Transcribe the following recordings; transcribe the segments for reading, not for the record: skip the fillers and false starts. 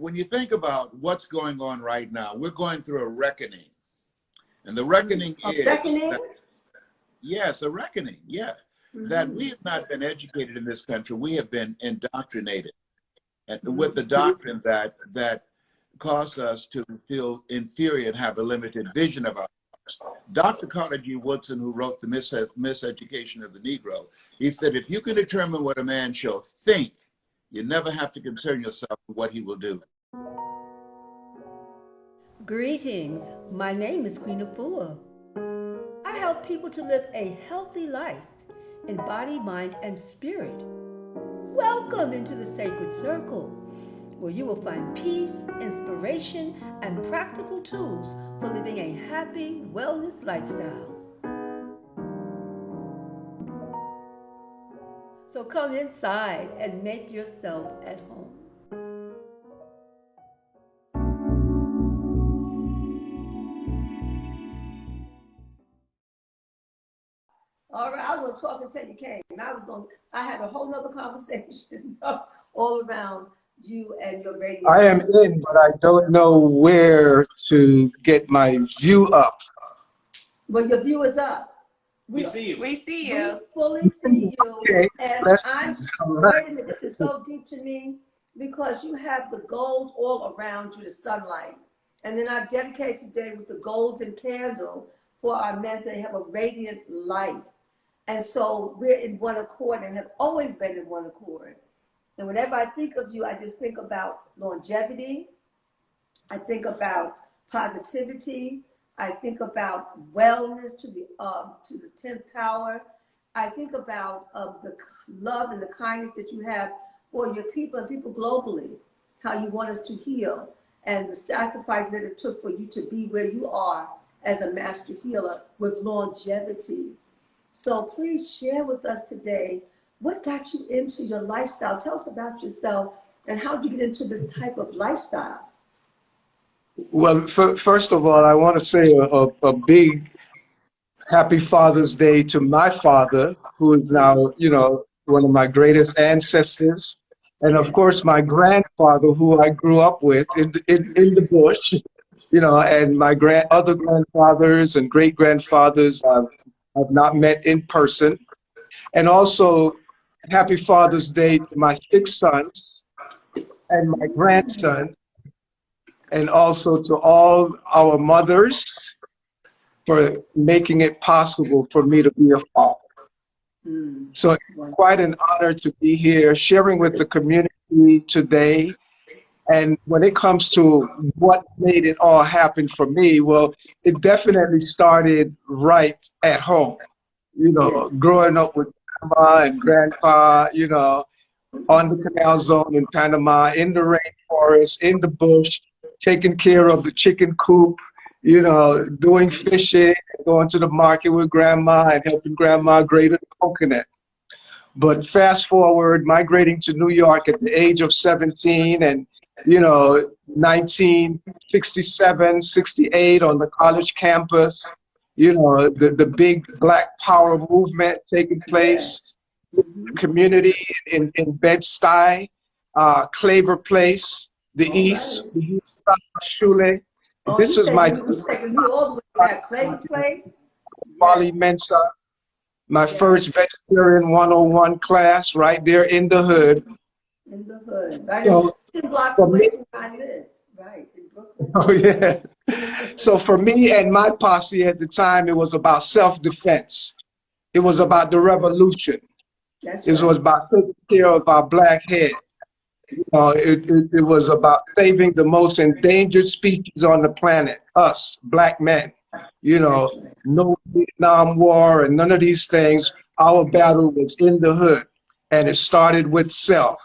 when you think about what's going on right now, we're going through a reckoning. And the reckoning is... Reckoning? That, yes, a reckoning, yeah. That we have not been educated in this country. We have been indoctrinated with the doctrine that cause us to feel inferior and have a limited vision of ourselves. Dr. Carter G. Woodson, who wrote The Miseducation of the Negro, he said, if you can determine what a man shall think, you never have to concern yourself with what he will do. Greetings, my name is Queen Afua. I help people to live a healthy life in body, mind, and spirit. Welcome into the sacred circle, where you will find peace, inspiration, and practical tools for living a happy wellness lifestyle. So come inside and make yourself at home. All right, I was going to talk until you came. And I had a whole nother conversation all around you and your radio. I am in, but I don't know where to get my view up. Well, your view is up. We see you. We see you. We fully see you. Okay. And Wait a minute, this is so deep to me because you have the gold all around you, the sunlight. And then I've dedicated today with the golden candle for our men to have a radiant light. And so we're in one accord and have always been in one accord. And whenever I think of you, I just think about longevity. I think about positivity. I think about wellness to the 10th power. I think about the love and the kindness that you have for your people and people globally, how you want us to heal, and the sacrifice that it took for you to be where you are as a master healer with longevity. So please share with us today what got you into your lifestyle. Tell us about yourself and how did you get into this type of lifestyle? Well, first of all, I want to say a big happy Father's Day to my father, who is now, you know, one of my greatest ancestors. And of course, my grandfather, who I grew up with in the bush, you know, and my other grandfathers and great-grandfathers I've not met in person. And also, happy Father's Day to my 6 sons and my grandson, and also to all our mothers for making it possible for me to be a father. So it's quite an honor to be here sharing with the community today. And when it comes to what made it all happen for me, well, it definitely started right at home. You know, growing up with grandma and grandpa, you know, on the canal zone in Panama, in the rainforest, in the bush, taking care of the chicken coop, you know, doing fishing, going to the market with grandma and helping grandma grate a coconut. But fast forward, migrating to New York at the age of 17 and, you know, 1967, 68 on the college campus, you know, the big Black Power movement taking place, community in Bed-Stuy, Claver Place, the East Shule. This is my Claver Place, Wally Mensa, my first vegetarian 101 class right there in the hood. In the hood, right? So, 10 blocks away from where I live, right, in Brooklyn. Oh, yeah. So for me and my posse at the time, it was about self-defense. It was about the revolution. That's It was about taking care of our black head. You know, it was about saving the most endangered species on the planet, us, black men. You know, no Vietnam War and none of these things. Our battle was in the hood, and it started with self.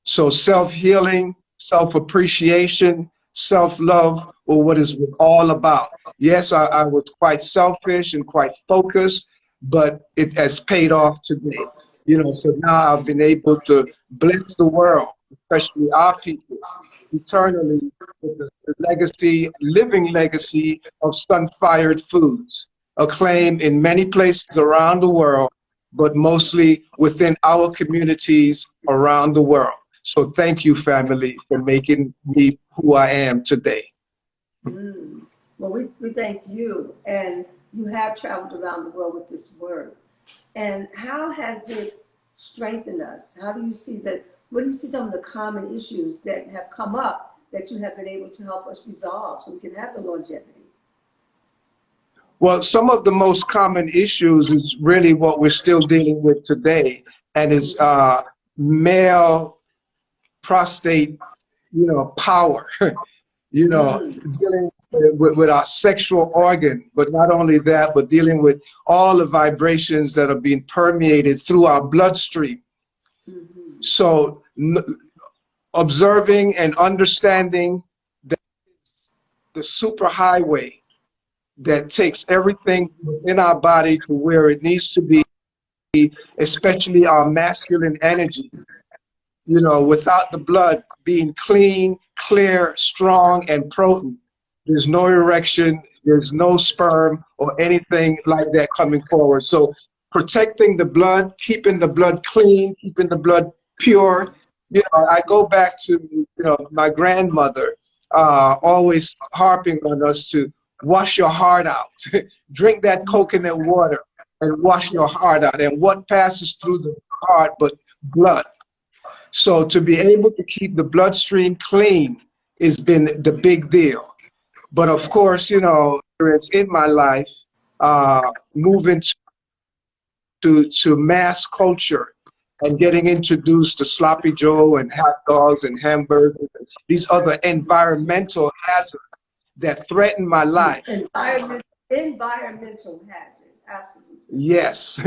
So self-healing, self-appreciation, self-love were what it's all about. Yes, I was quite selfish and quite focused, but it has paid off today. You know, so now I've been able to bless the world, especially our people, eternally with the legacy, living legacy of sun-fired foods, acclaimed in many places around the world, but mostly within our communities around the world. So thank you, family, for making me who I am today. Well, we thank you, and you have traveled around the world with this word. And how has it strengthened us? How do you see that? What do you see some of the common issues that have come up that you have been able to help us resolve so we can have the longevity? Well, some of the most common issues is really what we're still dealing with today, and it's male prostate, power, dealing with our sexual organ, but not only that, but dealing with all the vibrations that are being permeated through our bloodstream. So observing and understanding that the superhighway that takes everything in our body to where it needs to be, especially our masculine energy. Without the blood being clean, clear, strong, and potent, there's no erection, there's no sperm or anything like that coming forward. So protecting the blood, keeping the blood clean, keeping the blood pure. I go back to, my grandmother always harping on us to wash your heart out. Drink that coconut water and wash your heart out. And what passes through the heart but blood? So to be able to keep the bloodstream clean has been the big deal. But of course, it's in my life, moving to mass culture and getting introduced to sloppy Joe and hot dogs and hamburgers and these other environmental hazards that threaten my life. Environmental hazards, absolutely. Yes.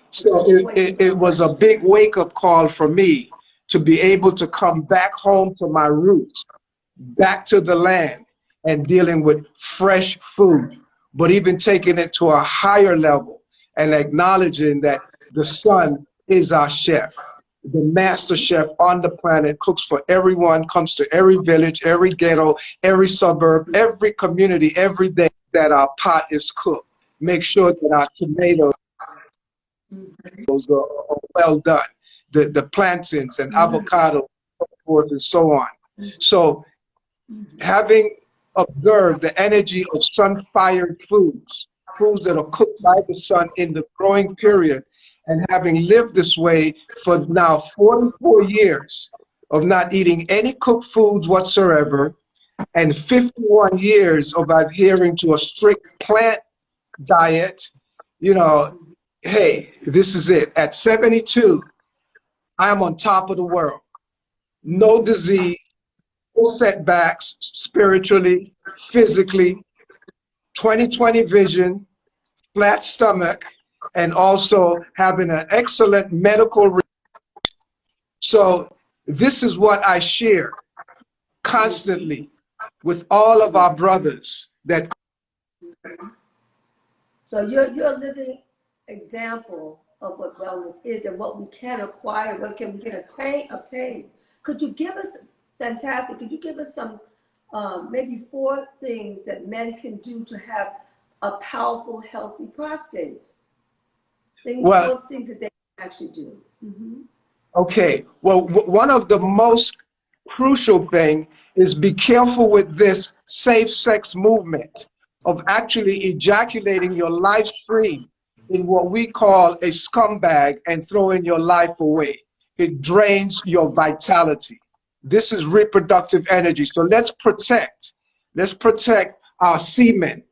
So it was a big wake-up call for me to be able to come back home to my roots, back to the land, and dealing with fresh food, but even taking it to a higher level and acknowledging that the sun is our chef. The master chef on the planet cooks for everyone, comes to every village, every ghetto, every suburb, every community, every day that our pot is cooked. Make sure that our tomatoes are well done. The plantains and avocados, so forth and so on. So having observed the energy of sun-fired foods that are cooked by the sun in the growing period, and having lived this way for now 44 years of not eating any cooked foods whatsoever, and 51 years of adhering to a strict plant diet, hey, this is it. At 72, I'm on top of the world. No disease, no setbacks spiritually, physically, 20/20 vision, flat stomach, and also having an excellent medical. So this is what I share constantly with all of our brothers. That. So you're a living example of what wellness is and what we can acquire, what we can obtain. Could you give us, fantastic, could you give us some, maybe 4 things that men can do to have a powerful, healthy prostate? Four things that they can actually do. Okay, well, one of the most crucial thing is be careful with this safe sex movement of actually ejaculating your life stream in what we call a scumbag and throwing your life away. It drains your vitality. This is reproductive energy. So let's protect our semen.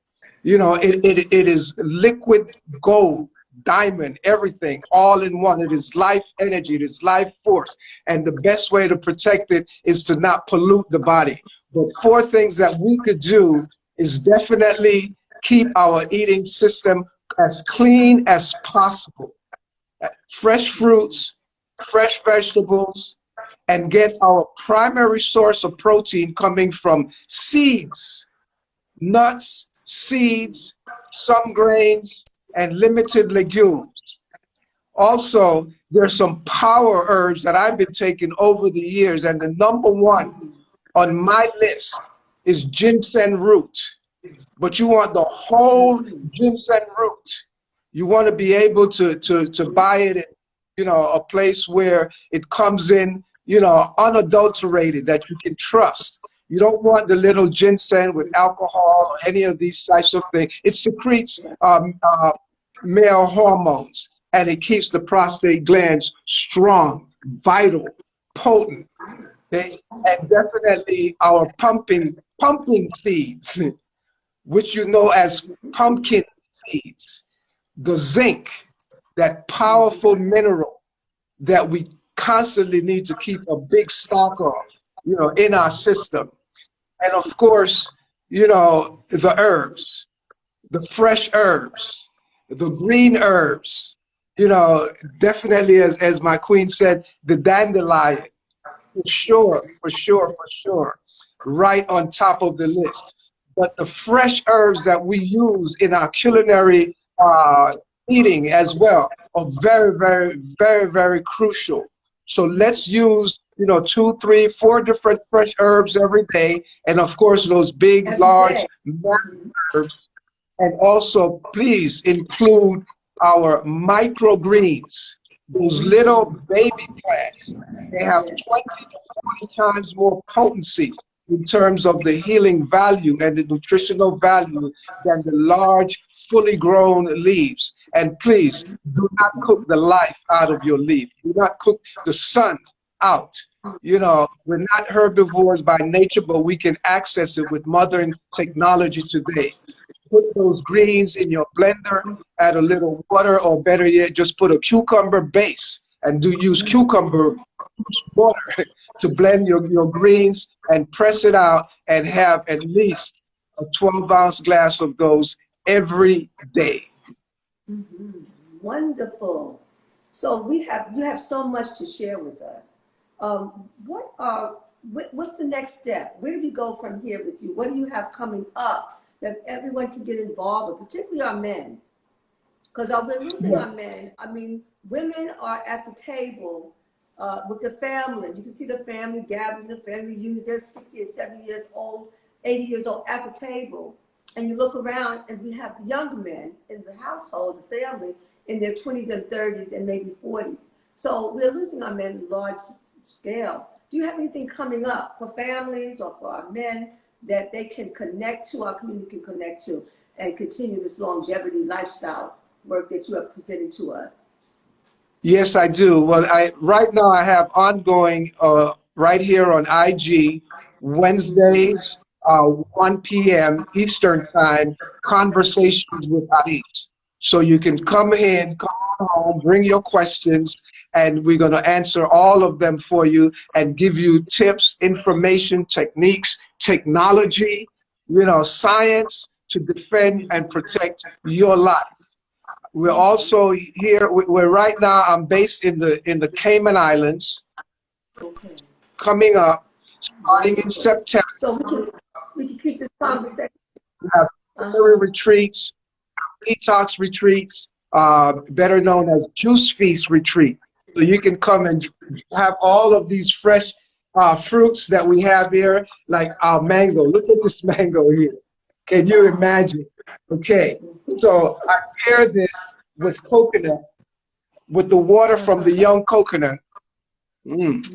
It is liquid gold, diamond, everything, all in one. It is life energy, it is life force. And the best way to protect it is to not pollute the body. But 4 things that we could do is definitely keep our eating system as clean as possible. Fresh fruits, fresh vegetables, and get our primary source of protein coming from seeds, nuts, seeds, some grains, and limited legumes. Also, there's some power herbs that I've been taking over the years, and the number 1 on my list is ginseng root. But you want the whole ginseng root. You want to be able to buy it in, a place where it comes in you know, unadulterated, that you can trust. You don't want the little ginseng with alcohol or any of these types of things. It secretes male hormones, and it keeps the prostate glands strong, vital, potent. Okay? And definitely our pumping seeds, which you know as pumpkin seeds, the zinc, that powerful mineral that we constantly need to keep a big stock of, you know, in our system. And of course, you know, the herbs, the fresh herbs, the green herbs, you know, definitely, as my queen said, the dandelion, for sure, for sure, for sure, right on top of the list. But the fresh herbs that we use in our culinary eating as well are very, very, very, very crucial. So let's use, you know, 2, 3, 4 different fresh herbs every day. And of course, those big, large herbs. And also, please include our microgreens, those little baby plants. They have 20 to 40 times more potency in terms of the healing value and the nutritional value than the large, fully grown leaves. And please, do not cook the life out of your leaf. Do not cook the sun out. You know, we're not herbivores by nature, but we can access it with modern technology today. Put those greens in your blender, add a little water, or better yet, just put a cucumber base and do use cucumber water to blend your greens and press it out, and have at least a 12-ounce glass of those every day. Wonderful. So you have so much to share with us. What's the next step? Where do we go from here with you? What do you have coming up that everyone can get involved with, particularly our men? Because we're losing our men. I mean, women are at the table with the family. You can see the family gathering, the family reunions. They're 60 and 70 years old, 80 years old at the table. And you look around and we have the younger men in the household, the family, in their 20s and 30s and maybe 40s. So we're losing our men in large scale. Do you have anything coming up for families or for our men that they can connect to, our community can connect to, and continue this longevity lifestyle work that you are presenting to us? Yes, I do. Well, right now I have ongoing right here on IG, Wednesdays, 1 p.m. Eastern Time, conversations with Aris. So you can come in, come home, bring your questions, and we're going to answer all of them for you and give you tips, information, techniques, technology, you know, science to defend and protect your life. We're also here. We're right now. I'm based in the Cayman Islands. Okay. Coming up, starting in September. So we can keep this conversation. We have retreats, detox retreats, better known as juice feast retreat. So you can come and have all of these fresh fruits that we have here, like our mango. Look at this mango here. Can you imagine? Okay, so I pair this with coconut, with the water from the young coconut, and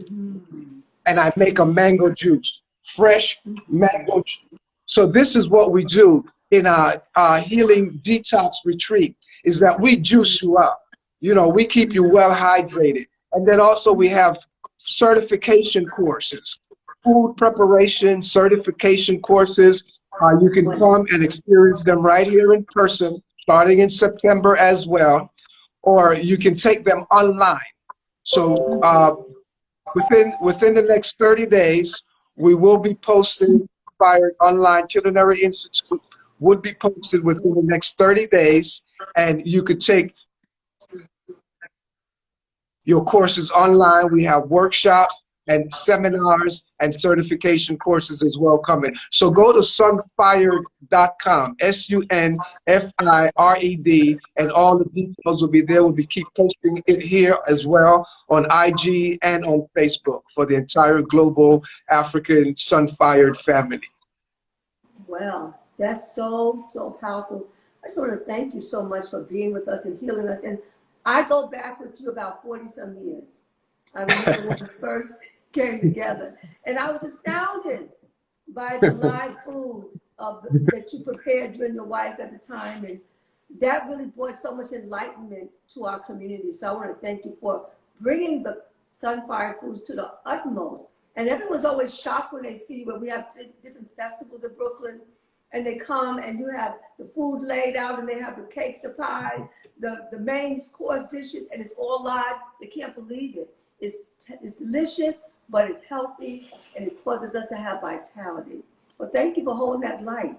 I make a mango juice, fresh mango juice. So this is what we do in our healing detox retreat, is that we juice you up. You know, we keep you well hydrated. And then also we have certification courses, food preparation certification courses. You can come and experience them right here in person, starting in September as well, or you can take them online. So within the next 30 days, we will be posting Inspired Online Culinary Institute would be posted within the next 30 days, and you could take your courses online. We have workshops and seminars and certification courses as well coming. So go to sunfired.com, SUNFIRED, and all the details will be there. We'll keep posting it here as well on IG and on Facebook for the entire global African Sunfired family. Wow, that's so powerful. I just want to thank you so much for being with us and healing us. And I go back with you about 40 some years. I remember when we first came together. And I was astounded by the live foods that you prepared you and your wife at the time. And that really brought so much enlightenment to our community. So I want to thank you for bringing the Sunfire foods to the utmost. And everyone's always shocked when they see you. When we have different festivals in Brooklyn, and they come and you have the food laid out, and they have the cakes, the pies, the main course dishes, and it's all live. They can't believe it. It's delicious, but it's healthy, and it causes us to have vitality. Well, thank you for holding that light.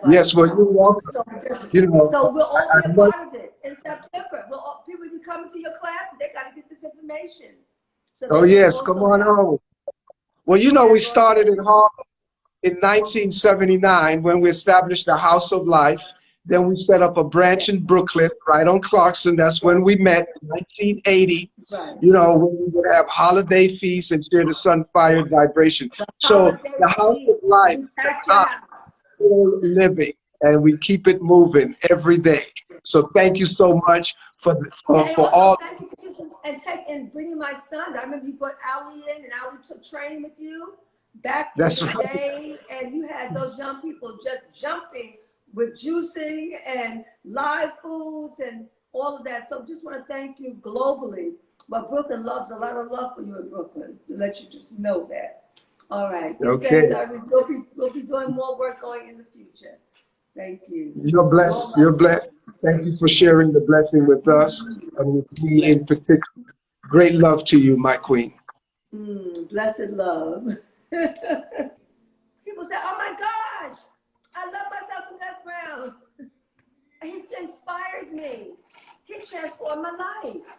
Yes, well, you're welcome. So we'll all be a part of it in September. People will be coming to your classes. They got to get this information. So oh, yes, come on home. Well, we started in Harlem in 1979 when we established the House of Life. Then we set up a branch in Brooklyn, right on Clarkson. That's when we met in 1980. Right. When we would have holiday feasts and share the Sunfire vibration. So the House of Life is still living, and we keep it moving every day. So thank you so much for all. Thank you and bringing my son. I remember you brought Ali in, and Ali took training with you back in the day, and you had those young people just jumping with juicing and live foods and all of that. So just want to thank you globally. But Brooklyn loves a lot of love for you in Brooklyn, to let you just know that. All right. Okay. We'll be doing more work going in the future. Thank you. You're blessed. You're blessed. Thank you for sharing the blessing with us and with me in particular. Great love to you, my queen. Blessed love. People say, oh my gosh, I love myself from Les Brown. He's inspired me. He transformed my life.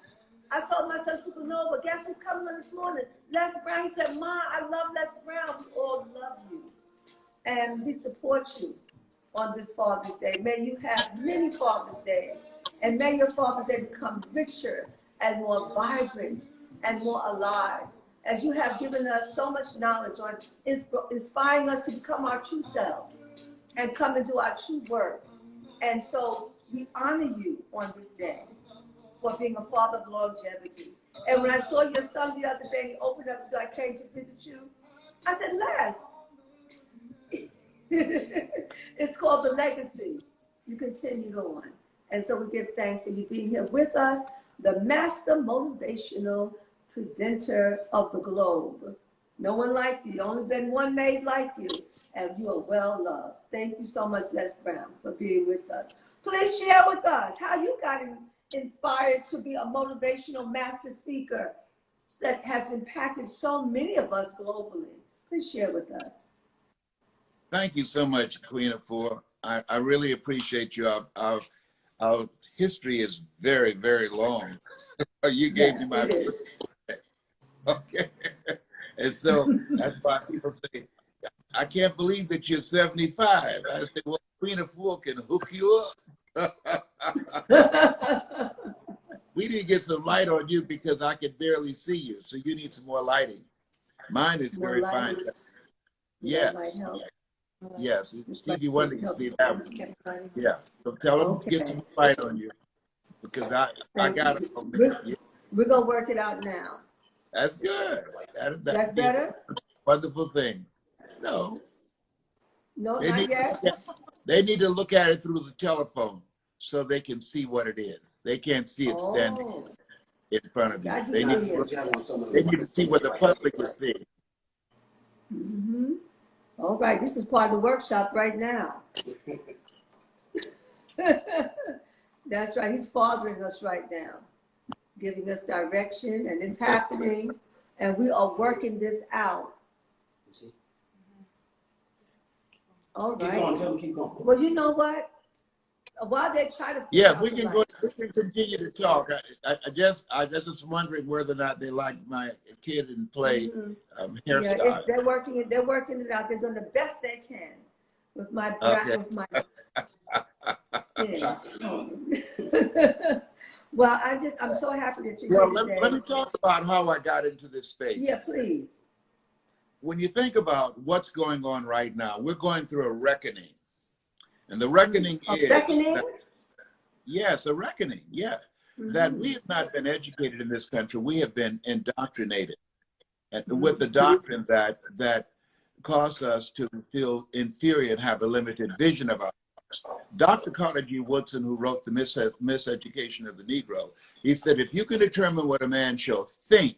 I told myself supernova. Guess who's coming on this morning? Les Brown. He said, Ma, I love Les Brown. We all love you. And we support you on this Father's Day. May you have many Father's Days. And may your Father's Day become richer and more vibrant and more alive. As you have given us so much knowledge on inspiring us to become our true selves and come and do our true work. And so we honor you on this day for being a father of longevity. And when I saw your son the other day, and he opened up the door, I came to visit you, I said, Les, it's called the legacy. You continued on. And so we give thanks for you being here with us, the master motivational presenter of the globe. No one like you. Only been one made like you, and you are well loved. Thank you so much, Les Brown, for being with us. Please share with us how you got inspired to be a motivational master speaker that has impacted so many of us globally. Please share with us. Thank you so much, Queen Afua. I really appreciate you. Our history is very, very long. You gave me my... Okay. And so that's why people say, I can't believe that you're 75. I said, well, Queen Afua can hook you up. We need to get some light on you because I can barely see you. So you need some more lighting. Mine is very fine. Yes. Yes. Stevie Wonder can see that one. Yeah. So tell them to get some light on you because I got it. We're going to work it out now. That's good. That's better? Wonderful thing. No. No, not yet. They need to look at it through the telephone so they can see what it is. They can't see it standing in front of you. They need to see what the public is seeing. Mm-hmm. All right, this is part of the workshop right now. That's right. He's fathering us right now, giving us direction, and it's happening, and we are working this out. All right. Keep going, tell them keep going. Well, you know what? While they try to we can go. We can continue to talk. I just was wondering whether or not they like my kid and play hairstyle. Yeah, they're working it out. They're doing the best they can with my with my. Yeah. Well, I'm so happy that you're here today. Let me talk about how I got into this space. Yeah, please. When you think about what's going on right now, we're going through a reckoning. And the reckoning is... Reckoning? Yes, a reckoning, yeah. That we have not been educated in this country. We have been indoctrinated. and with the doctrine that cause us to feel inferior and have a limited vision of ourselves. Dr. Carter G. Woodson, who wrote The Miseducation of the Negro, he said, if you can determine what a man shall think,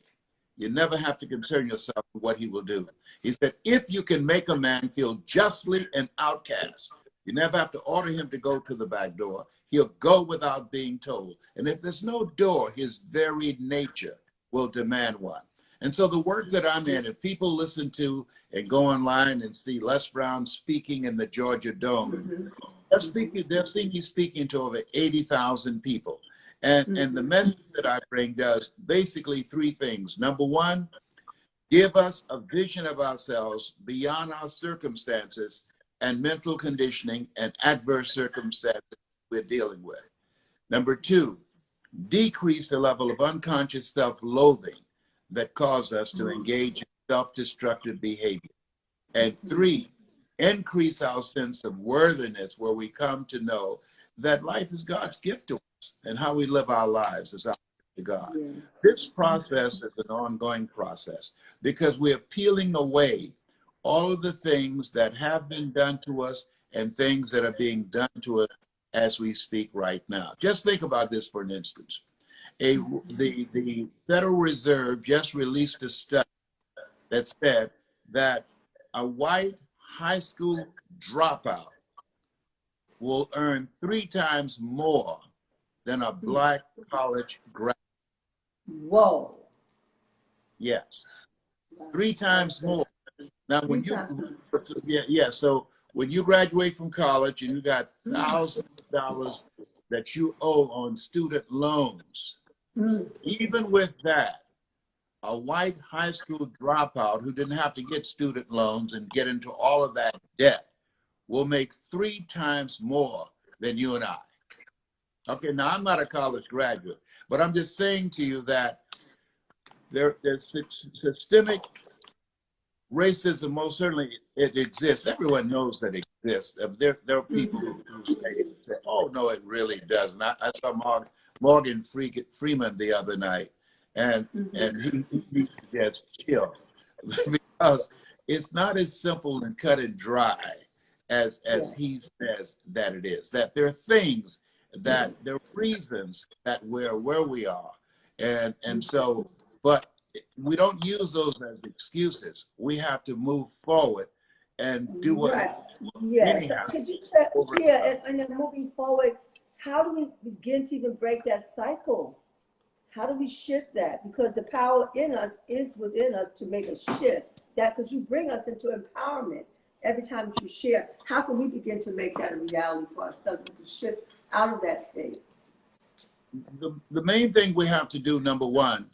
you never have to concern yourself with what he will do. He said, if you can make a man feel justly an outcast, you never have to order him to go to the back door. He'll go without being told. And if there's no door, his very nature will demand one. And so the work that I'm in, if people listen to and go online and see Les Brown speaking in the Georgia Dome, they're seeing you speaking to over 80,000 people. And the message that I bring does basically three things. Number one, give us a vision of ourselves beyond our circumstances and mental conditioning and adverse circumstances we're dealing with. Number two, decrease the level of unconscious self-loathing that cause us to engage in self-destructive behavior. And three, increase our sense of worthiness, where we come to know that life is God's gift to us and how we live our lives is our gift to God. Yeah. This process is an ongoing process because we are peeling away all of the things that have been done to us and things that are being done to us as we speak right now. Just think about this for an instance. The Federal Reserve just released a study that said that a white high school dropout will earn 3 times more than a black college graduate. Whoa. Yes. 3 times more. Now, when so when you graduate from college and you got thousands of dollars that you owe on student loans, even with that, a white high school dropout who didn't have to get student loans and get into all of that debt will make 3 times more than you and I. Okay, now I'm not a college graduate, but I'm just saying to you that there's systemic racism. Most certainly it exists. Everyone knows that it exists. There are people who say, oh, no, it really doesn't. I saw Morgan Freeman the other night, and he just chilled because it's not as simple and cut and dry as he says that it is. That there are things that there are reasons that we're where we are, and so, but we don't use those as excuses. We have to move forward and do what. Right. Yes. So could you check? And then moving forward, how do we begin to even break that cycle? How do we shift that? Because the power in us is within us to make a shift. That because you bring us into empowerment every time you share. How can we begin to make that a reality for ourselves to shift out of that state? The main thing we have to do, number one,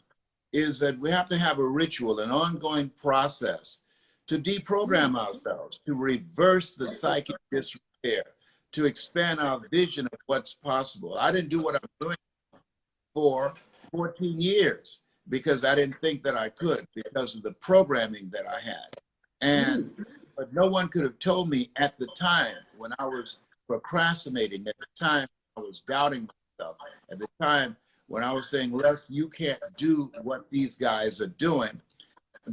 is that we have to have a ritual, an ongoing process to deprogram ourselves, to reverse the psychic disrepair, to expand our vision of what's possible. I didn't do what I'm doing for 14 years because I didn't think that I could because of the programming that I had. But no one could have told me at the time when I was procrastinating, at the time I was doubting myself, at the time when I was saying, Les, you can't do what these guys are doing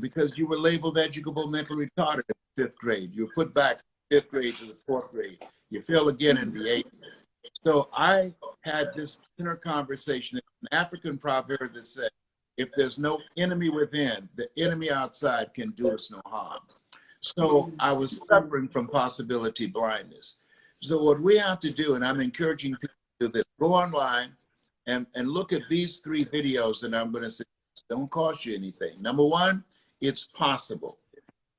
because you were labeled educable mentally retarded in 5th grade. You were put back 5th grade to the 4th grade. You fail again in the 8th. So I had this inner conversation, an African proverb that said, if there's no enemy within, the enemy outside can do us no harm. So I was suffering from possibility blindness. So what we have to do, and I'm encouraging people to do this, go online, and look at these 3 videos, and I'm going to say, don't cost you anything. Number one, it's possible.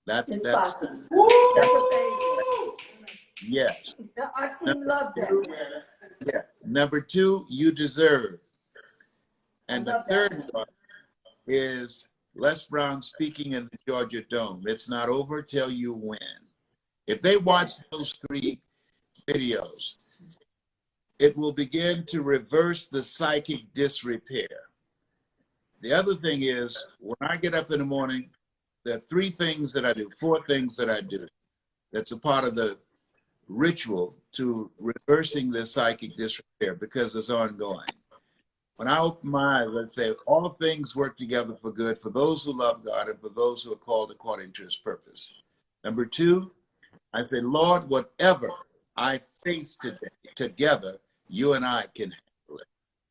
That's possible. Yes. Our team loved that. Yeah. Number 2, you deserve. And the third one is Les Brown speaking in the Georgia Dome. It's not over till you win. If they watch those 3 videos, it will begin to reverse the psychic disrepair. The other thing is, when I get up in the morning, there are 3 things that I do, 4 things that I do. That's a part of the ritual to reversing the psychic disrepair because it's ongoing. When I open my eyes, I'd say, all things work together for good for those who love God and for those who are called according to his purpose. Number two, I say, Lord, whatever I face today, together, you and I can handle it.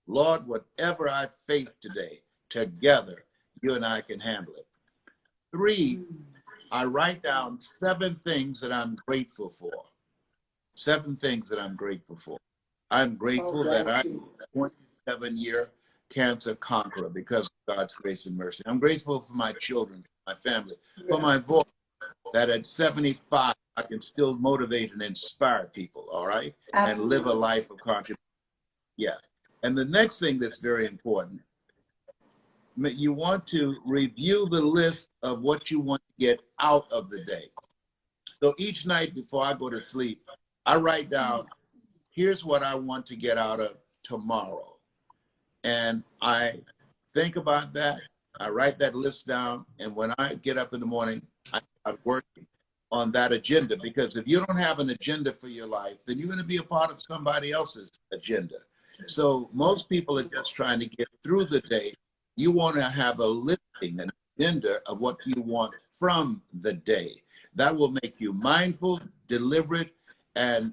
Lord, whatever I face today, together, you and I can handle it. Three, I write down 7 things that I'm grateful for. 7 things that I'm grateful for. I'm grateful that I'm a 27-year cancer conqueror because of God's grace and mercy. I'm grateful for my children, for my family, for my voice, that at 75, I can still motivate and inspire people, all right? Absolutely. And live a life of contribution. Yeah. And the next thing that's very important, you want to review the list of what you want to get out of the day. So each night before I go to sleep, I write down, here's what I want to get out of tomorrow. And I think about that. I write that list down. And when I get up in the morning, I start working on that agenda. Because if you don't have an agenda for your life, then you're going to be a part of somebody else's agenda. So most people are just trying to get through the day. You want to have a listing, an agenda of what you want from the day. That will make you mindful, deliberate, and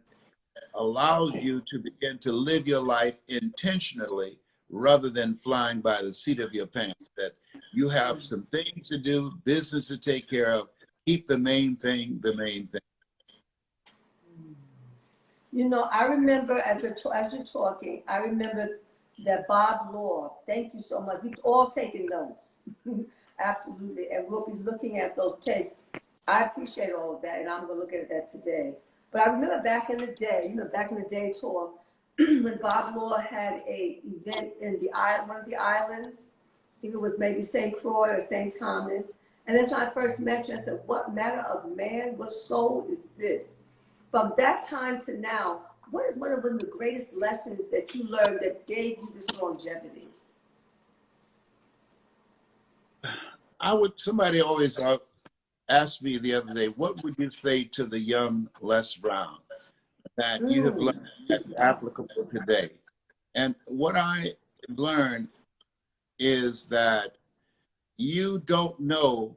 allows you to begin to live your life intentionally rather than flying by the seat of your pants. That you have some things to do, business to take care of. Keep the main thing the main thing. You know, I remember as you're talking, I remember that Bob Law, thank you so much. We've all taken notes. Absolutely. And we'll be looking at those tapes. I appreciate all of that, and I'm going to look at that today. But I remember back in the day, back in the day tour, when Bob Law had a event in one of the islands. I think it was maybe St. Croix or St. Thomas. And that's when I first met you. I said, what manner of man, what soul is this? From that time to now, what is one of the greatest lessons that you learned that gave you this longevity? Somebody always asked me the other day, what would you say to the young Les Brown that you have learned that's applicable today? And what I learned is that you don't know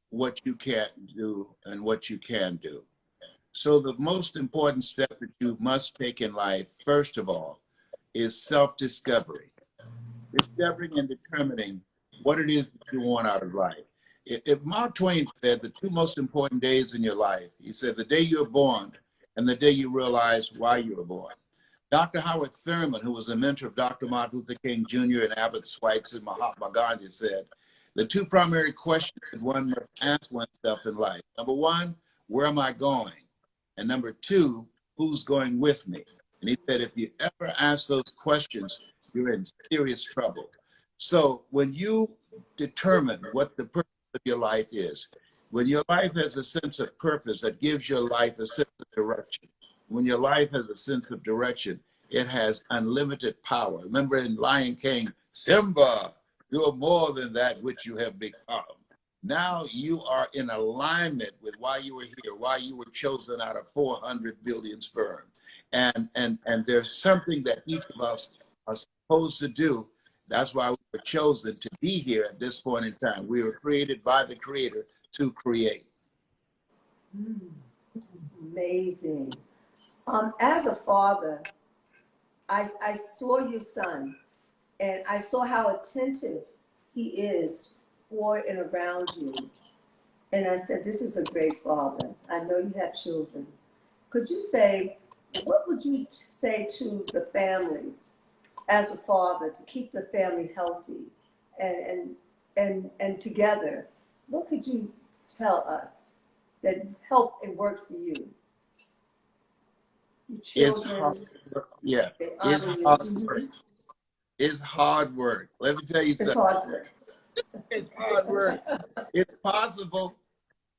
what you can't do and what you can do. So the most important step that you must take in life, first of all, is self-discovery. Discovering and determining what it is that you want out of life. If Mark Twain said the 2 most important days in your life, he said the day you were born and the day you realize why you were born. Dr. Howard Thurman, who was a mentor of Dr. Martin Luther King Jr. and Albert Schweitzer and Mahatma Gandhi, said, the 2 primary questions one must ask oneself in life. Number 1, where am I going? And number 2, who's going with me? And he said, if you ever ask those questions, you're in serious trouble. So when you determine what the purpose of your life is, when your life has a sense of purpose that gives your life a sense of direction, when your life has a sense of direction, it has unlimited power. Remember in Lion King, Simba, you are more than that which you have become. Now you are in alignment with why you were here, why you were chosen out of 400 billion sperm. And there's something that each of us are supposed to do. That's why we were chosen to be here at this point in time. We were created by the Creator to create. Amazing. As a father, I saw your son, and I saw how attentive he is for and around you. And I said, this is a great father. I know you have children. Could you say, what would you say to the families as a father to keep the family healthy and together? What could you tell us that helped and worked for you? Your children, yeah, it's hard work. It's hard work. Let me tell you something. It's hard work. It's hard work. It's possible,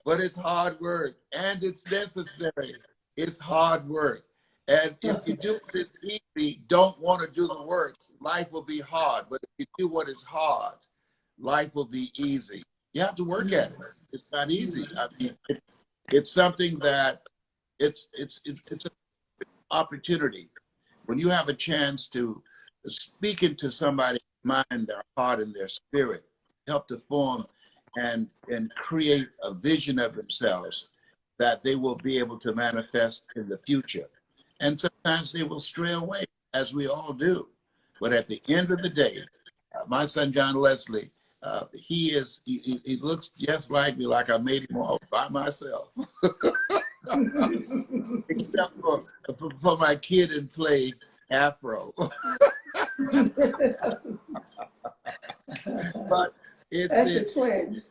but it's hard work, and it's necessary. It's hard work. And if you do this easy, don't want to do the work, life will be hard. But if you do what is hard, life will be easy. You have to work at it. It's not easy. I mean, it's something that it's an opportunity. When you have a chance to speak into somebody's mind, their heart, and their spirit, help to form and create a vision of themselves that they will be able to manifest in the future. And sometimes they will stray away, as we all do. But at the end of the day, my son John Leslie, he looks just like me, like I made him all by myself. Except for my kid and play Afro. But that's your twin.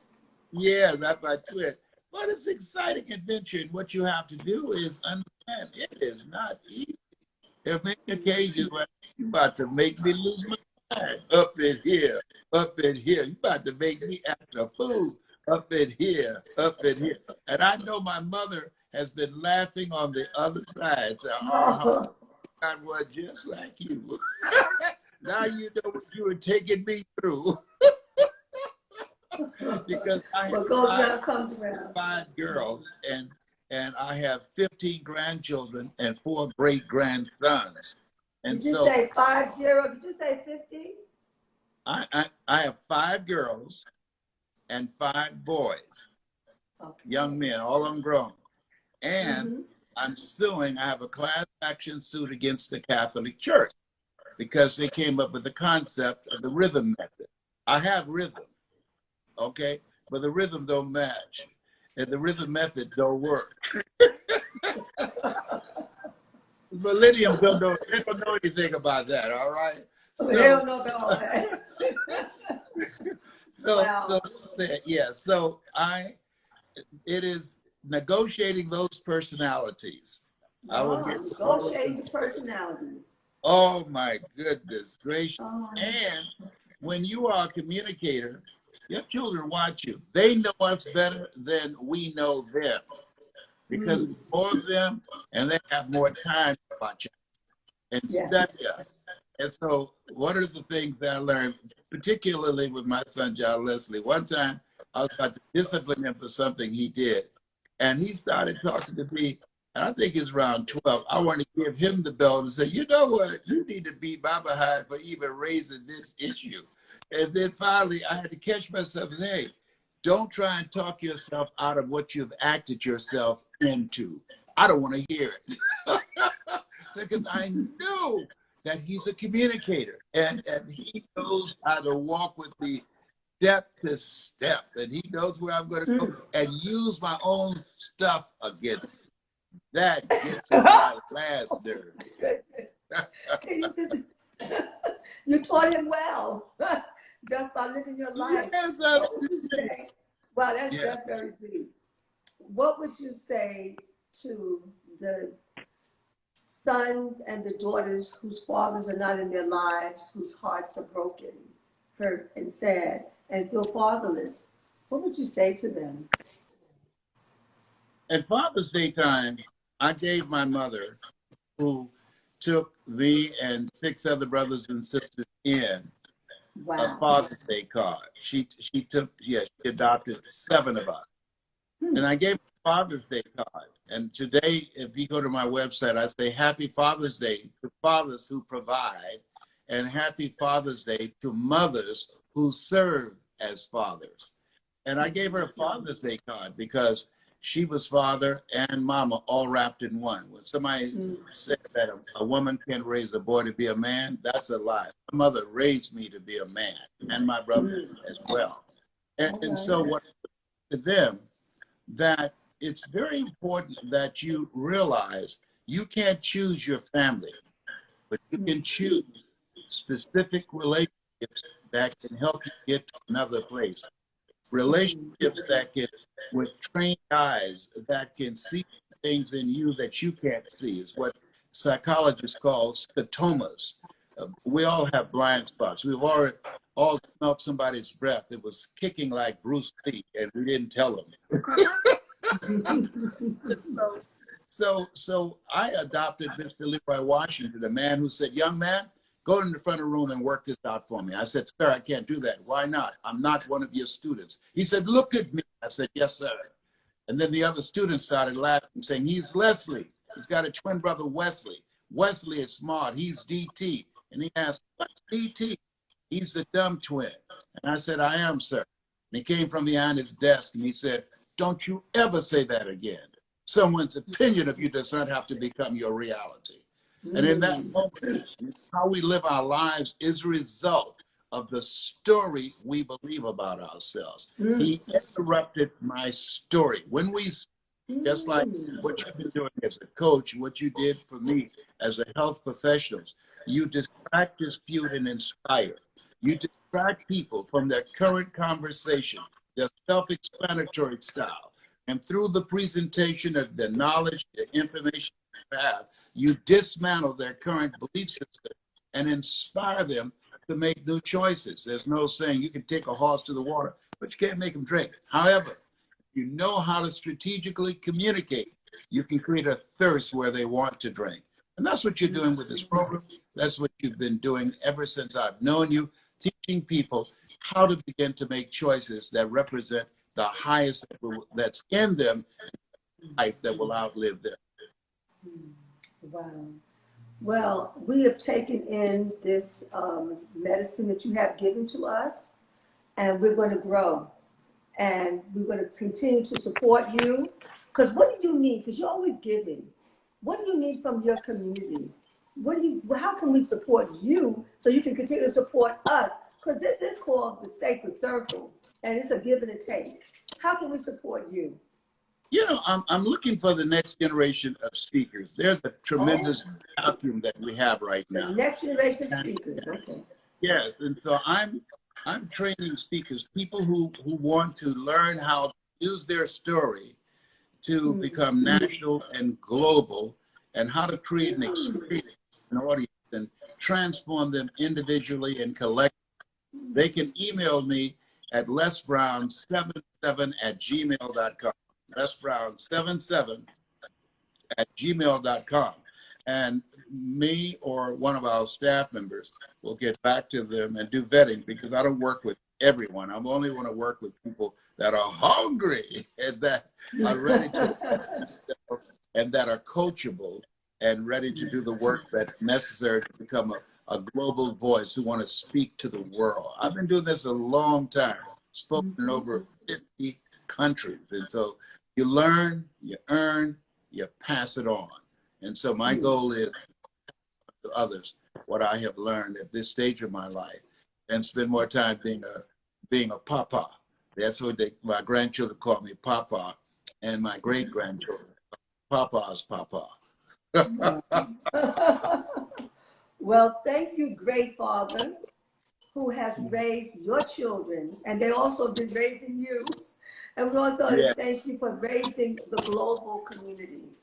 Yeah, that's my twin. But it's exciting adventure, and what you have to do is understand it is not easy. There are many occasions where you're about to make me lose my mind. Up in here, up in here. You're about to make me act a fool. Up in here, up in here. And I know my mother has been laughing on the other side. So, I was just like you. Now you know what you were taking me through. Because I have five girls and I have 15 grandchildren and 4 great-grandsons. And did you say 50? Did you say 50? I have 5 girls and 5 boys, young men, all of them grown. And I'm suing, I have a class action suit against the Catholic Church because they came up with the concept of the rhythm method. I have rhythm, okay? But the rhythm don't match. And the rhythm method don't work. Millennium they don't know anything about that, all right? So, they don't know about all that. So it is negotiating those personalities. Negotiating the personalities. Oh my goodness gracious. And when you are a communicator, your children watch you. They know us better than we know them. Because it's more of them and they have more time to watch us and study us. And so one of the things that I learned, particularly with my son John Leslie, one time I was about to discipline him for something he did. And he started talking to me, and I think it's around 12. I want to give him the belt and say, you know what? You need to beat my behind for even raising this issue. And then finally, I had to catch myself and say, hey, don't try and talk yourself out of what you've acted yourself into. I don't want to hear it. Because I knew that he's a communicator and he knows how to walk with me step to step, and he knows where I'm going to go and use my own stuff against him. That gets on my last nerve. You taught him well, just by living your life. Yes, Wow, that's very deep. What would you say to the sons and the daughters whose fathers are not in their lives, whose hearts are broken, hurt, and sad, and feel fatherless? What would you say to them? At Father's Day time, I gave my mother, who took me and 6 other brothers and sisters in, a Father's Day card. She adopted 7 of us. And I gave her a Father's Day card. And today, if you go to my website, I say Happy Father's Day to fathers who provide, and Happy Father's Day to mothers who serve as fathers. And I gave her a Father's Day card because she was father and mama all wrapped in one. When somebody said that a woman can't raise a boy to be a man, that's a lie. My mother raised me to be a man, and my brother as well. And so what to them, that it's very important that you realize you can't choose your family, but you can choose specific relationships that can help you get to another place. Relationships that can, with trained eyes, that can see things in you that you can't see, is what psychologists call scotomas. We all have blind spots. We've all smelled somebody's breath. It was kicking like Bruce Lee, and we didn't tell them. So I adopted Mr. Leroy Washington, a man who said, young man, go in the front of the room and work this out for me. I said, sir, I can't do that. Why not? I'm not one of your students. He said, look at me. I said, yes, sir. And then the other students started laughing, saying, he's Leslie. He's got a twin brother, Wesley. Wesley is smart. He's DT. And he asked, what's DT? He's the dumb twin. And I said, I am, sir. And he came from behind his desk and he said, don't you ever say that again. Someone's opinion of you does not have to become your reality. And in that moment, how we live our lives is a result of the story we believe about ourselves. He interrupted my story. When we, just like what you've been doing as a coach, what you did for me as a health professional, you distract, dispute, and inspire. You distract people from their current conversation, their self-explanatory style. And through the presentation of the knowledge, the information you have, you dismantle their current belief system and inspire them to make new choices. There's no saying you can take a horse to the water, but you can't make them drink. However, you know how to strategically communicate. You can create a thirst where they want to drink. And that's what you're doing with this program. That's what you've been doing ever since I've known you, teaching people how to begin to make choices that represent the highest that's in them, life that will outlive them. Wow. Well, we have taken in this medicine that you have given to us, and we're going to grow. And we're going to continue to support you. Because what do you need? Because you're always giving. What do you need from your community? How can we support you so you can continue to support us? Because this is called the sacred circle, and it's a give and a take. How can we support you? You know, I'm looking for the next generation of speakers. There's a tremendous vacuum that we have right now. The next generation of speakers, okay. Yes, and so I'm training speakers, people who want to learn how to use their story to become national and global, and how to create an experience, an audience, and transform them individually and collectively. They can email me at lesbrown77@gmail.com. lesbrown77@gmail.com. And me or one of our staff members will get back to them and do vetting, because I don't work with everyone. I only want to work with people that are hungry and that are ready to and that are coachable and ready to do the work that's necessary to become a global voice, who want to speak to the world. I've been doing this a long time, spoken in over 50 countries. And so you learn, you earn, you pass it on. And so my goal is to others what I have learned at this stage of my life, and spend more time being a papa. That's what my grandchildren call me, Papa, and my great-grandchildren, Papa's Papa. Well, thank you, great Father, who has raised your children, and they also been raising you. And we also thank you for raising the global community.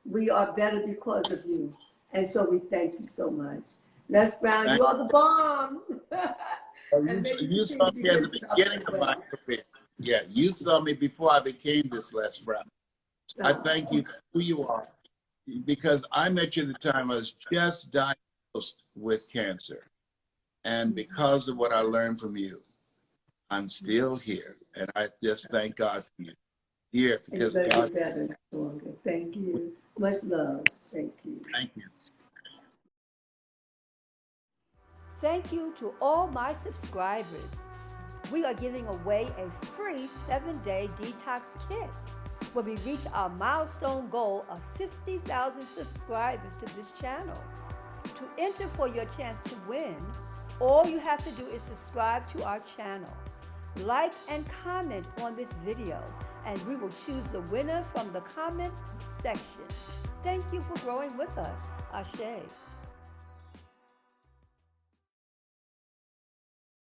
We are better because of you. And so we thank you so much. Les Brown, you are the bomb. You saw me at the beginning of my career. Yeah, you saw me before I became this Les Brown. I thank you for who you are, because I met you at the time I was just diagnosed with cancer. And because of what I learned from you, I'm still here. And I just thank God for you. Here, because God. Thank you. Much love. Thank you. Thank you. Thank you to all my subscribers. We are giving away a free 7-day detox kit when we reach our milestone goal of 50,000 subscribers to this channel. To enter for your chance to win, all you have to do is subscribe to our channel, like and comment on this video, and we will choose the winner from the comments section. Thank you for growing with us. Ashe.